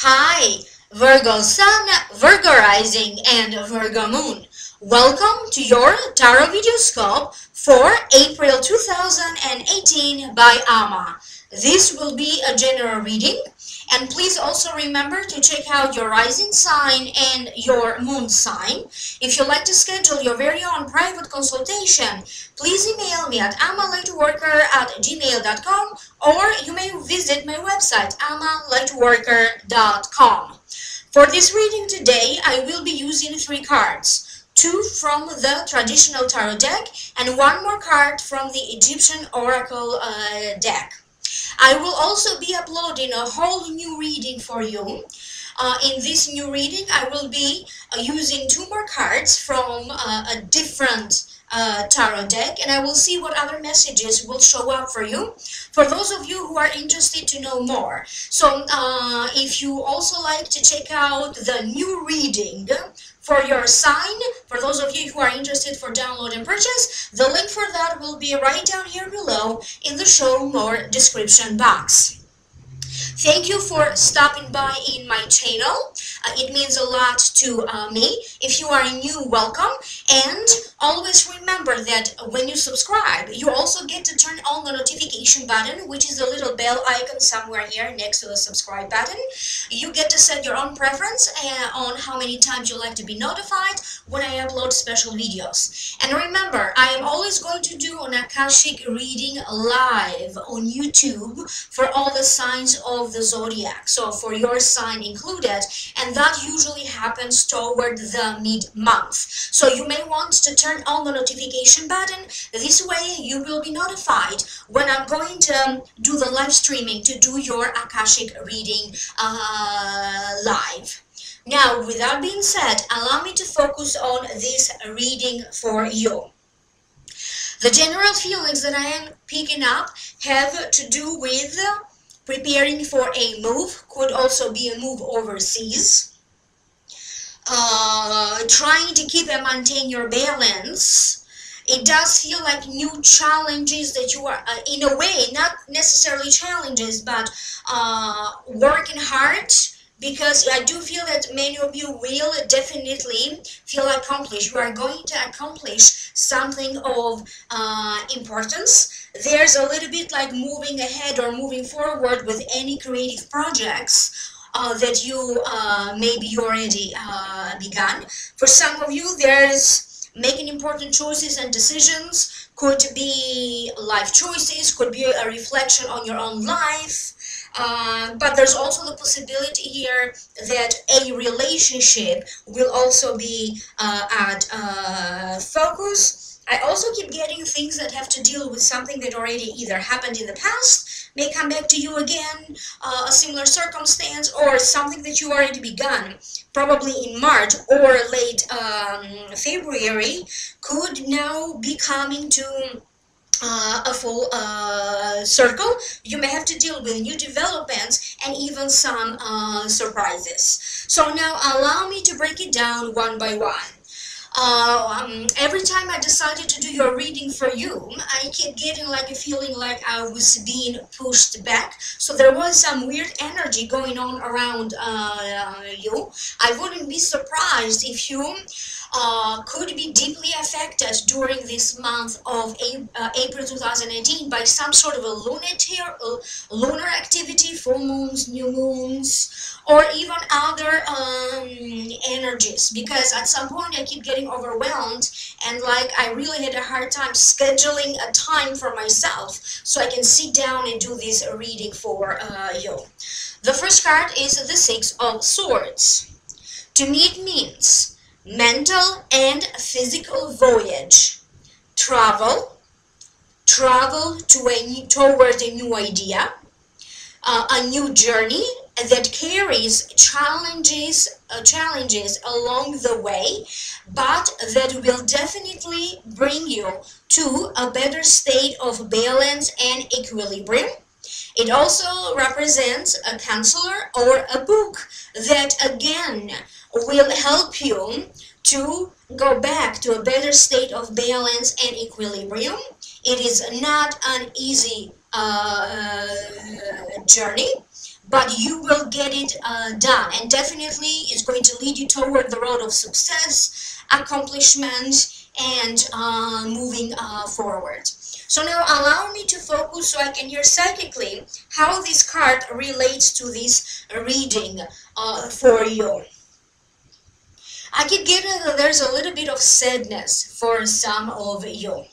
Hi, Virgo Sun, Virgo Rising, and Virgo Moon. Welcome to your Tarot Video Scope for April 2018 by Ama. This will be a general reading, and please also remember to check out your rising sign and your moon sign. If you'd like to schedule your very own private consultation, please email me at amalightworker@gmail.com, or you may visit my website amalightworker.com. For this reading today, I will be using 3 cards. 2 from the traditional tarot deck and 1 more card from the Egyptian oracle deck. I will also be uploading a whole new reading for you. In this new reading, I will be using 2 more cards from a different tarot deck, and I will see what other messages will show up for you, for those of you who are interested to know more. So if you also like to check out the new reading for your sign, for those of you who are interested for download and purchase, the link for that will be right down here below in the show more description box. Thank you for stopping by in my channel. It means a lot to me. If you are new, welcome. And always remember that when you subscribe, you also get to turn on the notification button, which is the little bell icon somewhere here next to the subscribe button. You get to set your own preference on how many times you like to be notified when I upload special videos. And remember, I am always going to do an Akashic reading live on YouTube for all the signs of the zodiac, so for your sign included, and that usually happens toward the mid-month. So you may want to turn on the notification button. This way you will be notified when I'm going to do the live streaming to do your Akashic reading live. Now, with that being said, allow me to focus on this reading for you. The general feelings that I am picking up have to do with preparing for a move, could also be a move overseas, trying to keep and maintain your balance. It does feel like new challenges that you are, in a way, not necessarily challenges, but working hard, because I do feel that many of you will definitely feel accomplished. You are going to accomplish something of importance. There's a little bit like moving ahead or moving forward with any creative projects that you maybe already begun. For some of you, there's making important choices and decisions. Could be life choices, could be a reflection on your own life. But there's also the possibility here that a relationship will also be at focus. I also keep getting things that have to deal with something that already either happened in the past, may come back to you again, a similar circumstance, or something that you already begun, probably in March or late February, could now be coming to a full circle. You may have to deal with new developments and even some surprises. So now allow me to break it down one by one. Every time I decided to do your reading for you, I kept getting like a feeling like I was being pushed back. So there was some weird energy going on around you. I wouldn't be surprised if you could be deeply affected during this month of April 2018 by some sort of a lunar activity, full moons, new moons, or even other energies, because at some point I keep getting overwhelmed and like I really had a hard time scheduling a time for myself so I can sit down and do this reading for you. The first card is the 6 of Swords. To me it means mental and physical voyage, travel toward a new idea, a new journey that carries challenges along the way, but that will definitely bring you to a better state of balance and equilibrium. It also represents a counselor or a book that again will help you to go back to a better state of balance and equilibrium. It is not an easy journey, but you will get it done, and definitely it's going to lead you toward the road of success, accomplishment, and moving forward. So now allow me to focus so I can hear psychically how this card relates to this reading for you. I keep getting that there's a little bit of sadness for some of you.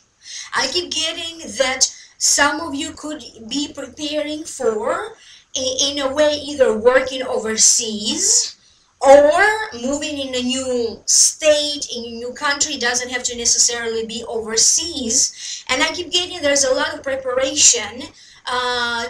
I keep getting that some of you could be preparing for, in a way, either working overseas or moving in a new state, in a new country. It doesn't have to necessarily be overseas. And I keep getting there's a lot of preparation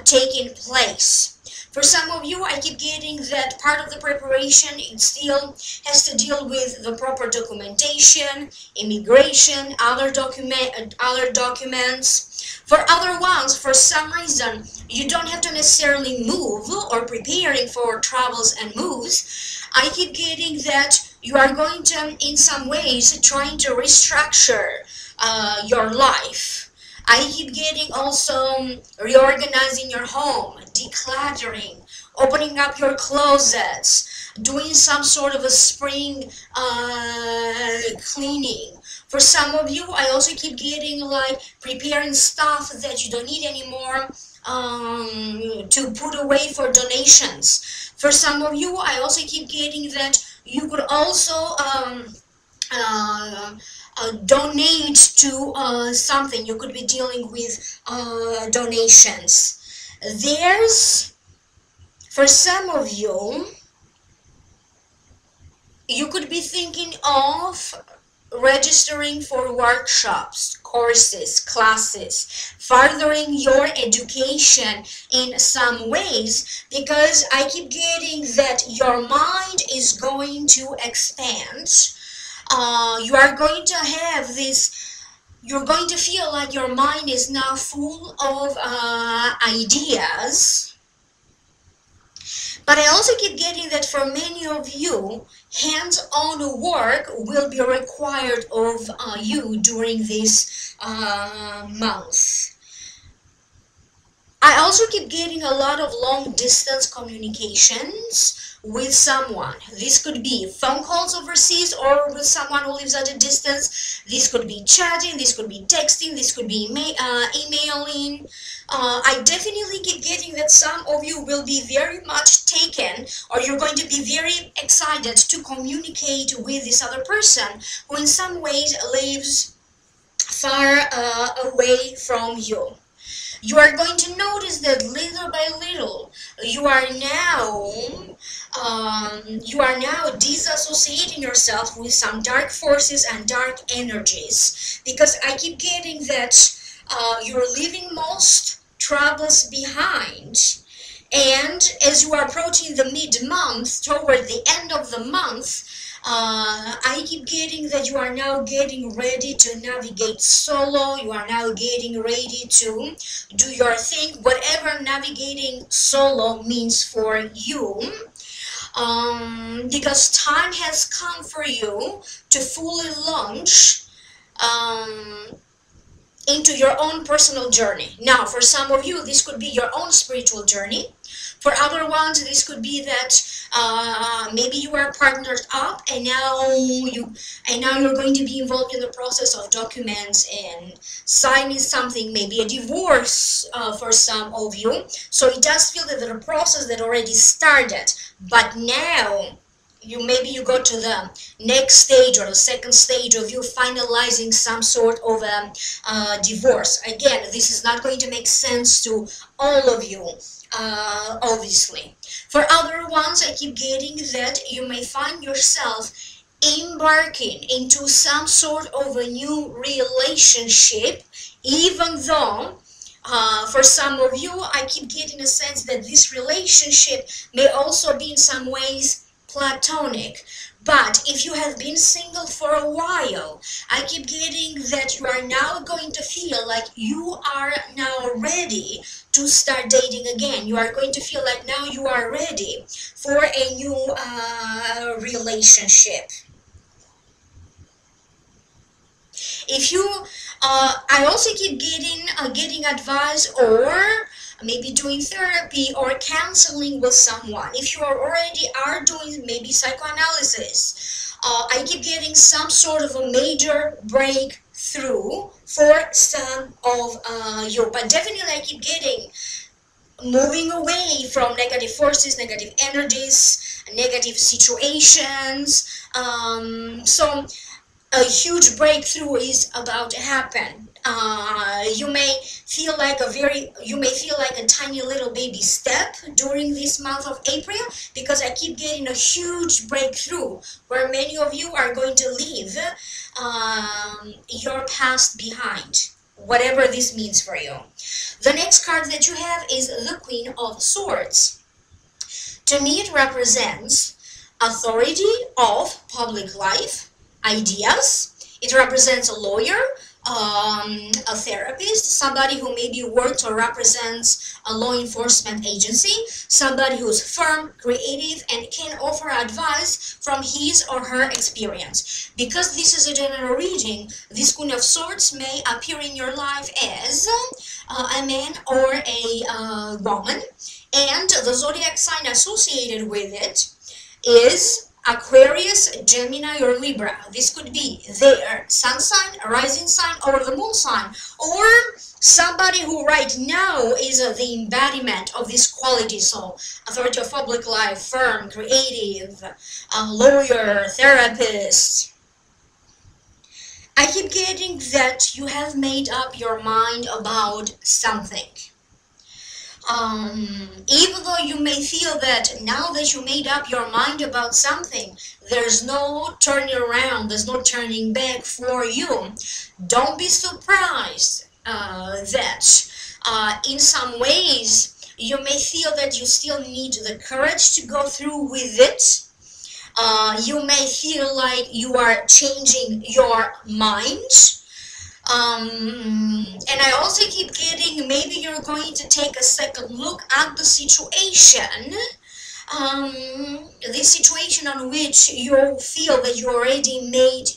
taking place. For some of you, I keep getting that part of the preparation, it still has to deal with the proper documentation, immigration, other documents. For other ones, for some reason, you don't have to necessarily move or preparing for travels and moves. I keep getting that you are going to, in some ways, trying to restructure your life. I keep getting also reorganizing your home, decluttering, opening up your closets, doing some sort of a spring cleaning. For some of you, I also keep getting like preparing stuff that you don't need anymore to put away for donations. For some of you, I also keep getting that you could also donate to something. You could be dealing with donations. There's, for some of you, you could be thinking of registering for workshops, courses, classes, furthering your education in some ways, because I keep getting that your mind is going to expand. You are going to have this, you're going to feel like your mind is now full of ideas. But I also keep getting that for many of you, hands-on work will be required of you during this month. I also keep getting a lot of long-distance communications with someone. This could be phone calls overseas or with someone who lives at a distance. This could be chatting, this could be texting, this could be emailing. I definitely keep getting that some of you will be very much taken, or you're going to be very excited to communicate with this other person who in some ways lives far away from you. You are going to notice that little by little you are now disassociating yourself with some dark forces and dark energies, because I keep getting that you're leaving most troubles behind. And as you are approaching the mid-month, toward the end of the month, I keep getting that you are now getting ready to navigate solo. You are now getting ready to do your thing, whatever navigating solo means for you. Because time has come for you to fully launch into your own personal journey. Now, for some of you, this could be your own spiritual journey. For other ones, this could be that maybe you are partnered up, and now you're going to be involved in the process of documents and signing something, maybe a divorce for some of you. So it does feel that the process that already started, but now maybe you go to the next stage or the second stage of you finalizing some sort of divorce. Again, this is not going to make sense to all of you, obviously. For other ones, I keep getting that you may find yourself embarking into some sort of a new relationship, even though for some of you, I keep getting a sense that this relationship may also be in some ways platonic. But if you have been single for a while, I keep getting that you are now going to feel like you are now ready to start dating again. You are going to feel like now you are ready for a new relationship. If you, I also keep getting advice or maybe doing therapy or counseling with someone. If you already are doing maybe psychoanalysis, I keep getting some sort of a major breakthrough for some of you. But definitely I keep getting moving away from negative forces, negative energies, negative situations. So a huge breakthrough is about to happen. You may feel like a tiny little baby step during this month of April, because I keep getting a huge breakthrough where many of you are going to leave your past behind, whatever this means for you. The next card that you have is the Queen of Swords. To me, it represents authority of public life, ideas. It represents a lawyer, a therapist, somebody who maybe works or represents a law enforcement agency, somebody who's firm, creative, and can offer advice from his or her experience. Because this is a general reading, this Queen of Swords may appear in your life as a man or a woman, and the zodiac sign associated with it is Aquarius, Gemini, or Libra. This could be their sun sign, rising sign, or the moon sign, or somebody who right now is the embodiment of this quality. So, authority of public life, firm, creative, lawyer, therapist. I keep getting that you have made up your mind about something. Even though you may feel that now that you made up your mind about something, there's no turning around, there's no turning back for you, don't be surprised that in some ways you may feel that you still need the courage to go through with it. You may feel like you are changing your mind. And I also keep getting, maybe you're going to take a second look at the situation, this situation on which you feel that you already made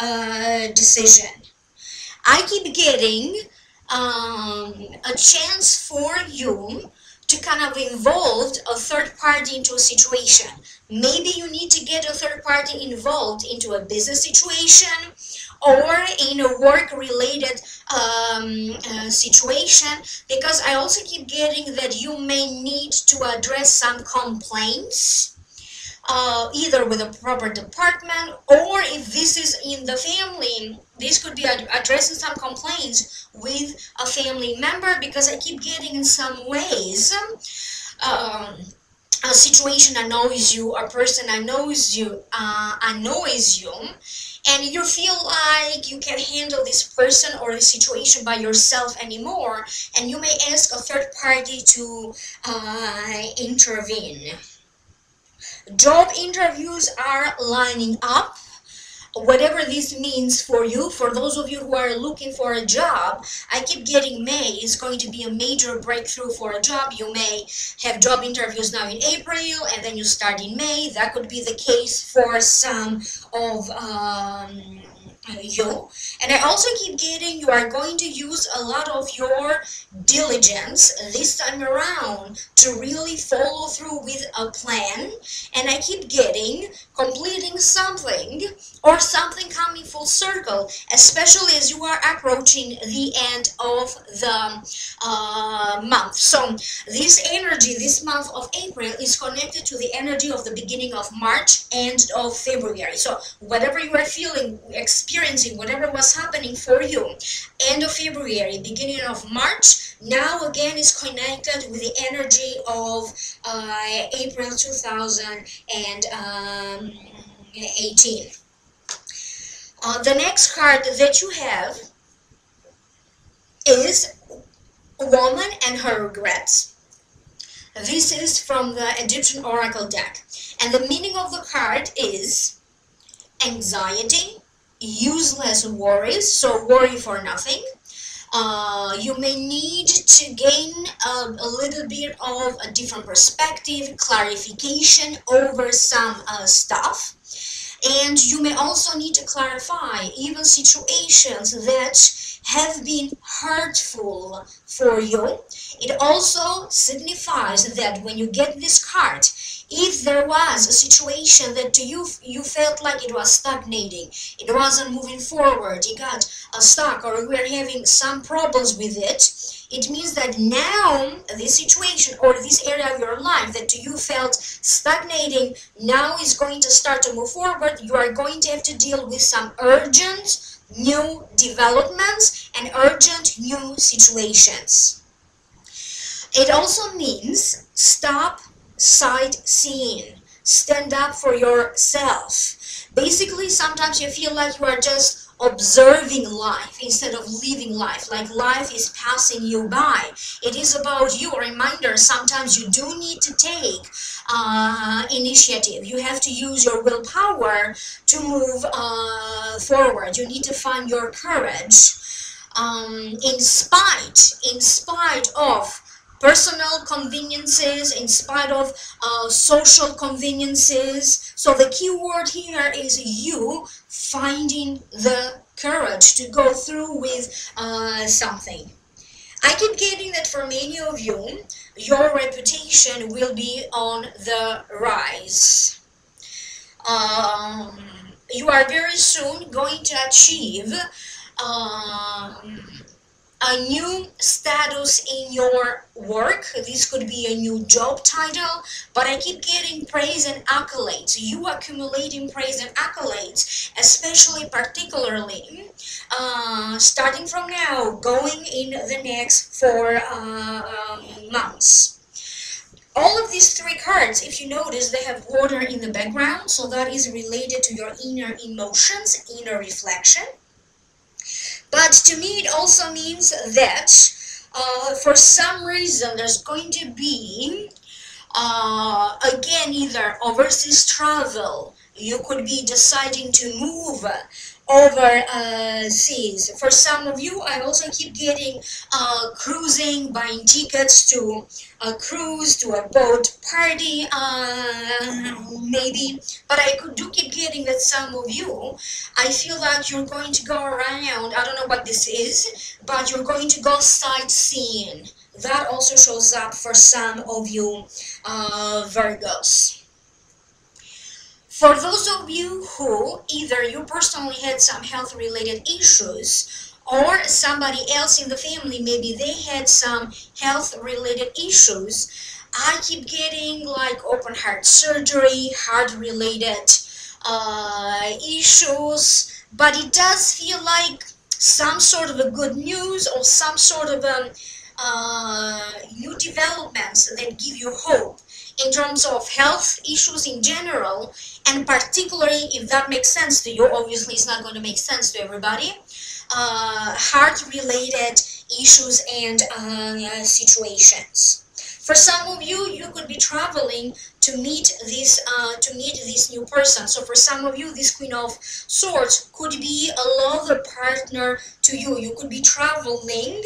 a decision. I keep getting a chance for you to kind of involve a third party into a situation. Maybe you need to get a third party involved into a business situation or in a work-related situation, because I also keep getting that you may need to address some complaints, either with a proper department, or if this is in the family, this could be addressing some complaints with a family member, because I keep getting in some ways a situation annoys you, a person annoys you, and you feel like you can't handle this person or the situation by yourself anymore, and you may ask a third party to intervene. Job interviews are lining up. Whatever this means for you, for those of you who are looking for a job, I keep getting May is going to be a major breakthrough for a job. You may have job interviews now in April and then you start in May. That could be the case for some of you. And I also keep getting you are going to use a lot of your diligence this time around to really follow through with a plan. And I keep getting completing something or something coming full circle, especially as you are approaching the end of the month. So this energy, this month of April, is connected to the energy of the beginning of March and of February. So whatever you are feeling, experiencing, whatever was happening for you, end of February, beginning of March, now again is connected with the energy of April 2018. The next card that you have is Woman and Her Regrets. This is from the Egyptian Oracle deck. And the meaning of the card is anxiety, useless worries, so worry for nothing. You may need to gain a little bit of a different perspective, clarification over some stuff. And you may also need to clarify even situations that have been hurtful for you. It also signifies that when you get this card, if there was a situation that to you felt like it was stagnating, it wasn't moving forward, you got stuck, or you were having some problems with it, it means that now this situation or this area of your life that to you felt stagnating now is going to start to move forward. You are going to have to deal with some urgent new developments and urgent new situations. It also means stop sightseeing. Stand up for yourself. Basically, sometimes you feel like you are just observing life instead of living life, like life is passing you by. It is about you. A reminder, sometimes you do need to take initiative. You have to use your willpower to move forward. You need to find your courage in spite of personal conveniences, in spite of social conveniences. So the key word here is you finding the courage to go through with something. I keep getting that for many of you, your reputation will be on the rise. You are very soon going to achieve a new status in your work. This could be a new job title, but I keep getting praise and accolades. You accumulating praise and accolades, especially particularly starting from now, going in the next 4 months. All of these 3 cards, if you notice, they have water in the background, so that is related to your inner emotions, inner reflection. But to me, it also means that for some reason there's going to be, again, either overseas travel. You could be deciding to move overseas. For some of you, I also keep getting cruising, buying tickets to a cruise, to a boat party, maybe. But I do keep getting that some of you, I feel like you're going to go around, I don't know what this is, but you're going to go sightseeing. That also shows up for some of you Virgos. For those of you who either you personally had some health related issues, or somebody else in the family, maybe they had some health related issues, I keep getting like open heart surgery, heart related issues, but it does feel like some sort of a good news or some sort of new developments that give you hope in terms of health issues in general, and particularly, if that makes sense to you, obviously it's not going to make sense to everybody, heart-related issues and situations. For some of you, you could be traveling to meet this new person. So for some of you, this Queen of Swords could be a lover partner to you. You could be traveling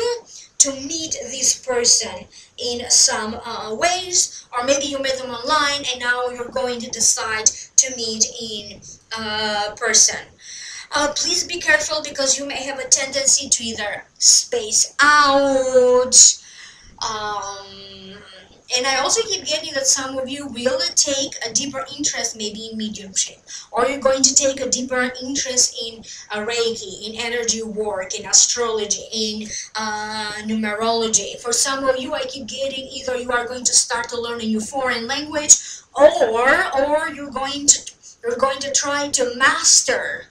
to meet this person in some ways, or maybe you met them online and now you're going to decide to meet in person. Please be careful, because you may have a tendency to either space out, and I also keep getting that some of you will take a deeper interest maybe in mediumship, or you're going to take a deeper interest in Reiki, in energy work, in astrology, in numerology. For some of you, I keep getting either you are going to start to learn a new foreign language, or you're going to try to master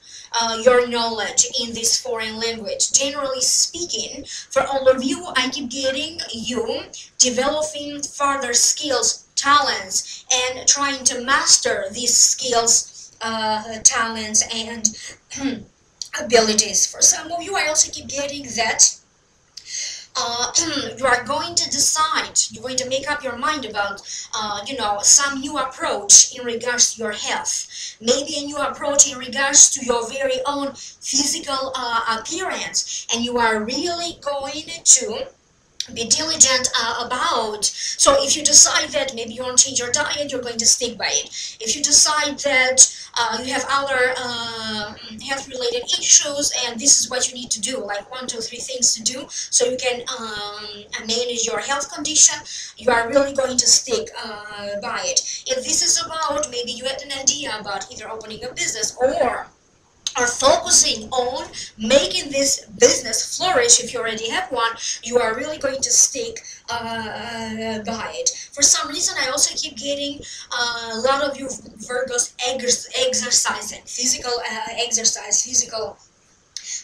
your knowledge in this foreign language. Generally speaking, for all of you, I keep getting you developing further skills, talents, and trying to master these skills, talents, and abilities. For some of you, I also keep getting that you are going to decide, you're going to make up your mind about, some new approach in regards to your health. Maybe a new approach in regards to your very own physical appearance. And you are really going to be diligent about. So if you decide that maybe you want to change your diet, you're going to stick by it. If you decide that you have other health related issues and this is what you need to do, like 1, 2, 3 things to do so you can manage your health condition, you are really going to stick by it. If this is about, maybe you had an idea about either opening a business or are focusing on making this business flourish, if you already have one, you are really going to stick by it. For some reason, I also keep getting a lot of you Virgos exercising, physical exercise, physical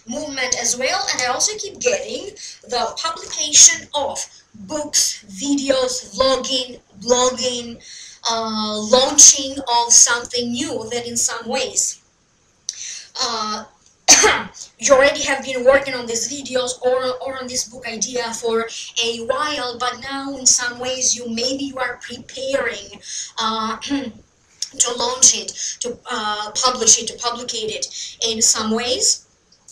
movement as well, and I also keep getting the publication of books, videos, vlogging, blogging, launching of something new that in some ways uh, you already have been working on these videos or on this book idea for a while, but now in some ways you are preparing to launch it, to publish it, to publicate it in some ways.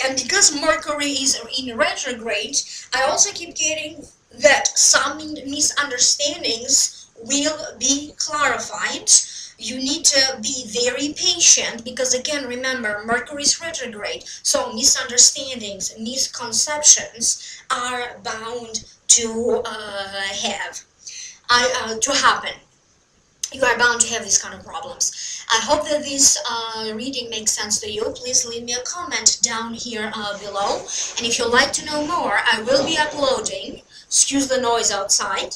And because Mercury is in retrograde, I also keep getting that some misunderstandings will be clarified. You need to be very patient because, again, remember, Mercury is retrograde, so misunderstandings, misconceptions are bound to to happen. You are bound to have these kind of problems. I hope that this reading makes sense to you. Please leave me a comment down here below. And if you'd like to know more, I will be uploading, excuse the noise outside.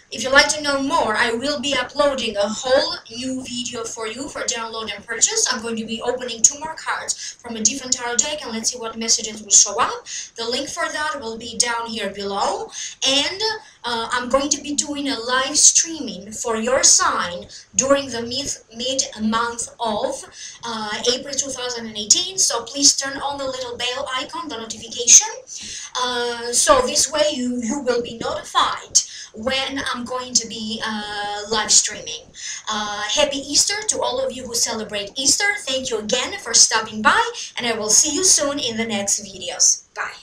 If you'd like to know more, I will be uploading a whole new video for you for download and purchase. I'm going to be opening 2 more cards from a different tarot deck, and let's see what messages will show up. The link for that will be down here below. And I'm going to be doing a live streaming for your sign during the mid-month of April 2018. So please turn on the little bell icon, the notification. So this way you will be notified when I'm going to be live streaming. Happy Easter to all of you who celebrate Easter. Thank you again for stopping by, and I will see you soon in the next videos. Bye.